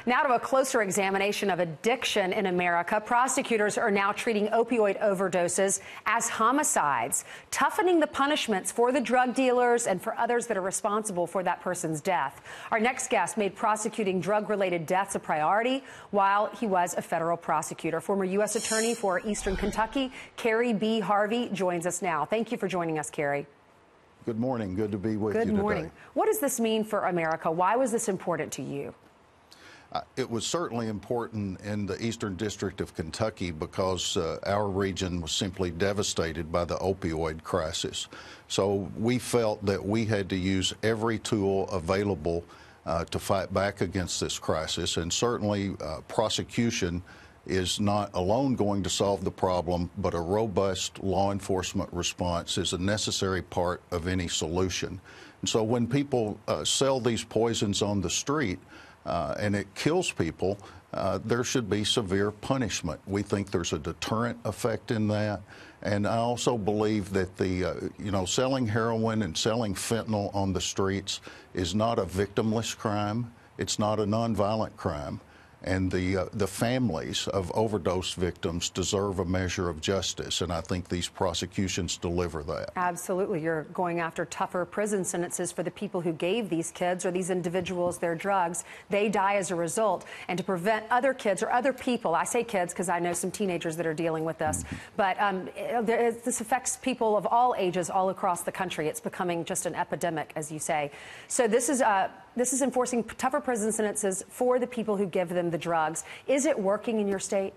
Now to a closer examination of addiction in America. Prosecutors are now treating opioid overdoses as homicides, toughening the punishments for the drug dealers and for others that are responsible for that person's death. Our next guest made prosecuting drug-related deaths a priority while he was a federal prosecutor. Former U.S. Attorney for Eastern Kentucky, Carrie B. Harvey, joins us now. Thank you for joining us, Carrie. Good morning. Good to be with you today. Good morning. What does this mean for America? Why was this important to you? It was certainly important in the Eastern District of Kentucky because our region was simply devastated by the opioid crisis. So we felt that we had to use every tool available to fight back against this crisis, and certainly prosecution is not alone going to solve the problem, but a robust law enforcement response is a necessary part of any solution. And so when people sell these poisons on the street, and it kills people, there should be severe punishment. We think there's a deterrent effect in that. And I also believe that the, selling heroin and selling fentanyl on the streets is not a victimless crime. It's not a nonviolent crime. And the families of overdose victims deserve a measure of justice, and I think these prosecutions deliver that. Absolutely. You're going after tougher prison sentences for the people who gave these kids or these individuals their drugs. They die as a result. And to prevent other kids or other people, I say kids because I know some teenagers that are dealing with this, but this affects people of all ages all across the country. It's becoming just an epidemic, as you say. So this is enforcing tougher prison sentences for the people who give them the drugs. Is it working in your state?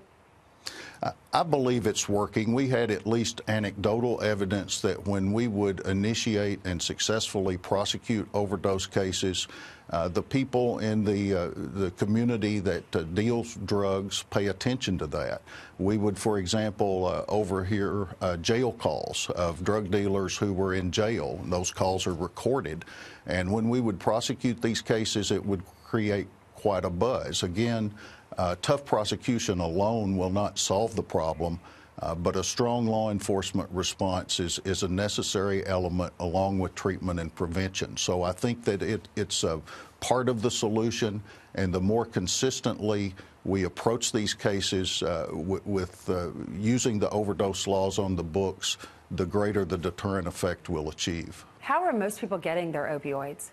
I believe it's working. We had at least anecdotal evidence that when we would initiate and successfully prosecute overdose cases, the people in the community that deals drugs pay attention to that. We would, for example, overhear jail calls of drug dealers who were in jail. Those calls are recorded. And when we would prosecute these cases, it would create quite a buzz. Again, tough prosecution alone will not solve the problem, but a strong law enforcement response is a necessary element along with treatment and prevention. So I think that it's a part of the solution, and the more consistently we approach these cases with using the overdose laws on the books, the greater the deterrent effect we'll achieve. How are most people getting their opioids?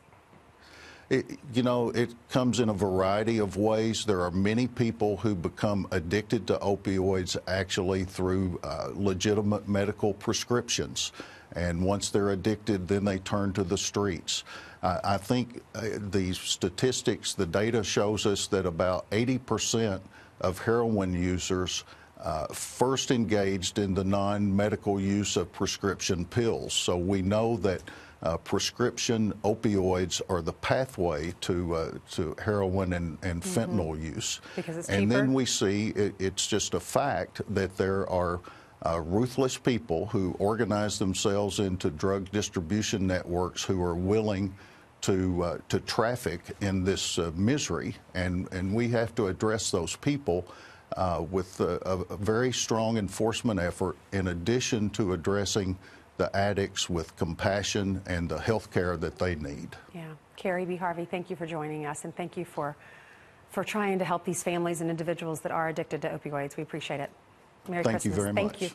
It comes in a variety of ways. There are many people who become addicted to opioids actually through legitimate medical prescriptions. And once they're addicted, then they turn to the streets. I think the statistics, the data shows us that about 80% of heroin users first engaged in the non-medical use of prescription pills. So we know that prescription opioids are the pathway to heroin and fentanyl use. Because it's cheaper. And then we see it's just a fact that there are ruthless people who organize themselves into drug distribution networks who are willing to traffic in this misery, and we have to address those people with a very strong enforcement effort in addition to addressing the addicts with compassion and the health care that they need. Yeah. Carrie B. Harvey, thank you for joining us, and thank you for trying to help these families and individuals that are addicted to opioids. We appreciate it. Merry Christmas. Thank you very much. Thank you.